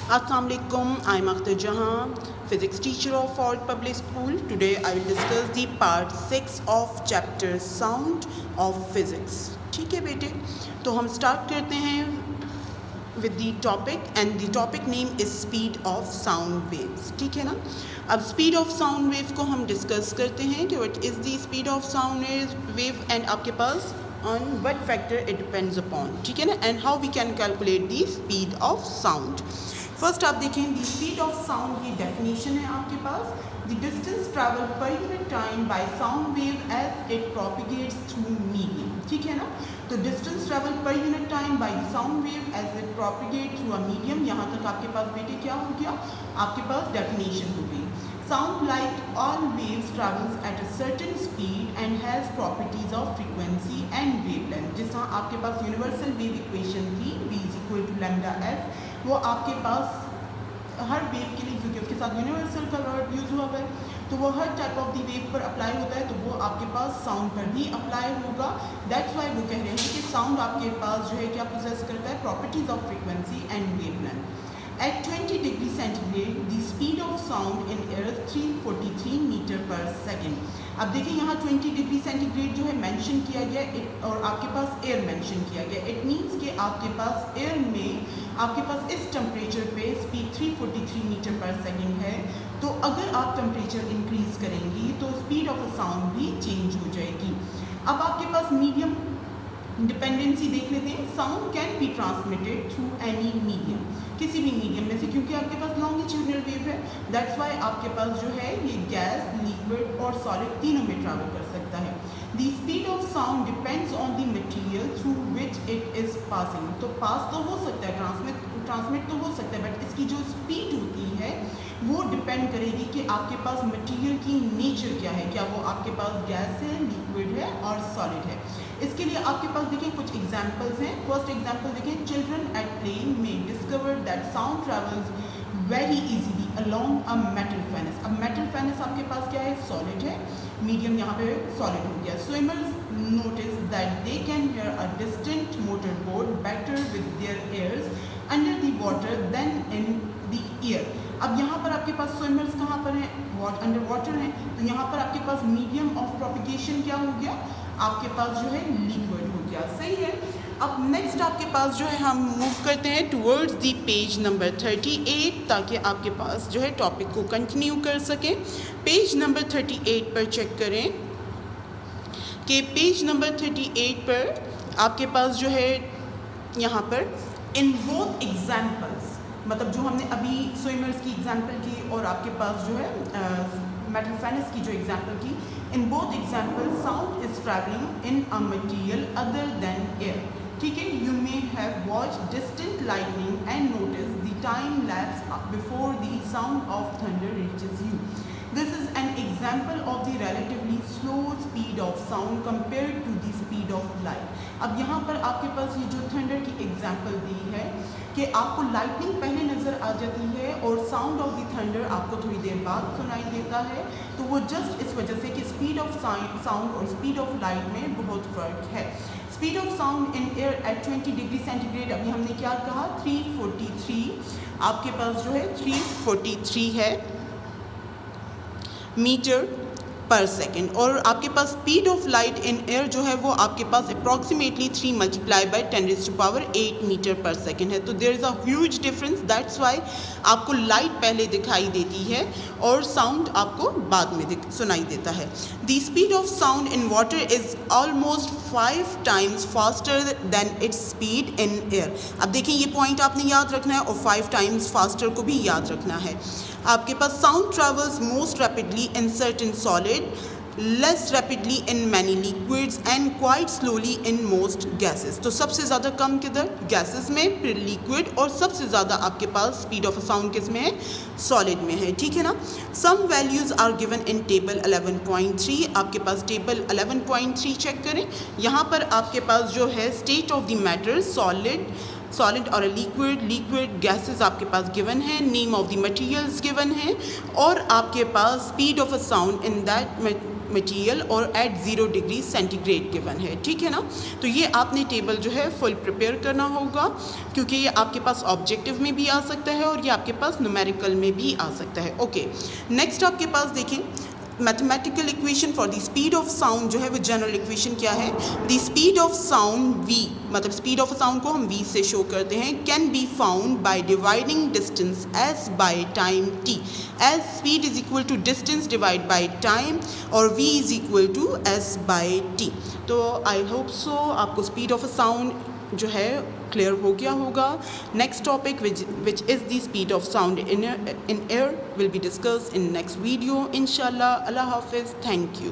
Assalamualaikum, I'm Akhtar Jahan, physics teacher of Ford Public School. Today I will discuss the part 6 of chapter sound of physics. ठीक है बेटे, तो हम start करते हैं with the topic and the topic name is speed of sound waves. ठीक है ना. अब speed of sound wave को हम डिस्कस करते हैं कि what is the speed of sound wave and आपके पास on what factor it depends upon. ठीक है ना, and how we can calculate the speed of sound. First आप देखें दी स्पीड ऑफ साउंड की डेफिनेशन है आपके पास the distance travel per unit time by sound wave as it propagates through medium. ठीक है ना, तो distance travel per unit time by sound wave as it propagate through a medium. यहाँ तक आपके पास बेटे क्या हो गया, आपके पास डेफिनेशन हो गई. Sound, like all waves, travels at a certain speed and has properties of frequency and wavelength. जिस तरह आपके पास यूनिवर्सल वेव इक्वेशन थी v is equal to lambda F, वो आपके पास हर वेव के लिए, क्योंकि उसके साथ यूनिवर्सल का वर्ड यूज हुआ है, तो वो हर टाइप ऑफ दी वेव पर अप्लाई होता है, तो वो आपके पास साउंड पर भी अप्लाई होगा. दैट्स वाई वो कह रहे हैं कि साउंड आपके पास जो है क्या पोजेस करता है, properties of frequency and wavelength. At 20 degree centigrade, the speed of sound in air is 343 metre per second. अब देखिए यहाँ 20 डिग्री सेंटीग्रेड जो है मेंशन किया गया और आपके पास एयर मेंशन किया गया. इट मीन्स कि आपके पास एयर में आपके पास इस टेम्परेचर पे स्पीड 343 मीटर पर सेकेंड है. तो अगर आप टेम्परेचर इंक्रीज करेंगी तो स्पीड ऑफ अ साउंड भी चेंज हो जाएगी. अब आपके पास मीडियम डिपेंडेंसी देख लेते हैं. Sound can be transmitted through any medium, किसी भी मीडियम में से, क्योंकि आपके पास लॉन्गिट्यूडनल वेव है. दैट्स वाई आपके पास जो है ये गैस, लिक्विड और सॉलिड तीनों में ट्रैवल कर सकता है. The speed of sound depends on the material through which it is passing. तो पास तो हो सकता है, ट्रांसमिट तो हो सकता है, बट इसकी जो स्पीड होती है वो डिपेंड करेगी कि आपके पास मटेरियल की नेचर क्या है, क्या वो आपके पास गैस है, लिक्विड है और सॉलिड है. इसके लिए आपके पास देखिए कुछ एग्जांपल्स हैं. फर्स्ट एग्जांपल देखिए, चिल्ड्रन एट प्ले में discover that sound travels very easily along a metal fairness. अब मेटल फेनिस आपके पास क्या है, सॉलिड है, मीडियम यहाँ पे सॉलिड हो गया. Swimmers notice that they can hear a distant motor boat better with their ears under the water than in the air. अब यहाँ पर आपके पास स्विमर्स कहाँ पर हैं, अंडर वाटर हैं, तो यहाँ पर आपके पास मीडियम ऑफ प्रोपिगेशन क्या हो गया, आपके पास जो है लिक्विड हो गया. सही है. अब नेक्स्ट आपके पास जो है हम मूव करते हैं टुवर्ड्स दी पेज नंबर 38 ताकि आपके पास जो है टॉपिक को कंटिन्यू कर सकें. पेज नंबर 38 पर चेक करें कि पेज नंबर 38 पर आपके पास जो है यहाँ पर इन बोथ एग्जाम्पल्स, मतलब जो हमने अभी स्विमर्स की एग्जाम्पल की और आपके पास जो है मेटल फेनिस की जो एग्जाम्पल की, in both example sound is travelling in a material other than air. ठीक है. You may have watch distant lightning and notice the time lapse before the sound of thunder reaches you. This is an example of the relatively slow speed of sound compared to the speed of light. अब यहाँ पर आपके पास ये जो thunder की example दी है कि आपको लाइटनिंग पहले नज़र आ जाती है और साउंड ऑफ द थंडर आपको थोड़ी देर बाद सुनाई देता है. तो वो जस्ट इस वजह से कि स्पीड ऑफ साउंड और स्पीड ऑफ लाइट में बहुत फ़र्क है. Speed of sound in air at 20 degree centigrade, अभी हमने क्या कहा, 343 आपके पास जो है 343 है मीटर पर सेकेंड. और आपके पास speed of light in air जो है वो आपके पास approximately 3 multiply by 10⁸ metre per second है. तो there is a huge difference. That's why आपको लाइट पहले दिखाई देती है और साउंड आपको बाद में सुनाई देता है. The speed of sound in water is almost 5 times faster than its speed in air. अब देखिए ये पॉइंट आपने याद रखना है और 5 टाइम्स फास्टर को भी याद रखना है. आपके पास sound travels most rapidly in certain solid, less rapidly in many liquids and quite slowly in most gases. तो सबसे ज़्यादा कम किधर, गैसेस में, फिर लिक्विड, और सबसे ज़्यादा आपके पास स्पीड ऑफ साउंड किस में है, सॉलिड में है. ठीक है ना. Some values are given in table 11.3. आपके पास टेबल 11.3 चेक करें. यहाँ पर आपके पास जो है state of the matter, solid और लिक्विड गैसेस आपके पास गिवन है, name of the materials given है, और आपके पास speed of a sound in that material और एट 0 डिग्री सेंटीग्रेड गिवन है, ठीक है ना। तो ये आपने टेबल जो है फुल प्रिपेयर करना होगा, क्योंकि ये आपके पास ऑब्जेक्टिव में भी आ सकता है और ये आपके पास न्यूमेरिकल में भी आ सकता है। ओके, नेक्स्ट आपके पास देखें mathematical equation for the speed of sound जो है वो जनरल इक्वेशन क्या है, the speed of sound v, मतलब स्पीड ऑफ साउंड को हम v से शो करते हैं, can be found by dividing distance s by time t, as speed is equal to distance divide by time और v is equal to s by t। तो I hope so आपको speed of sound जो है clear हो गया होगा। Next topic which is the speed of sound in air will be discussed in next video इंशाल्लाह। अल्लाह हाफिज़, थैंक यू।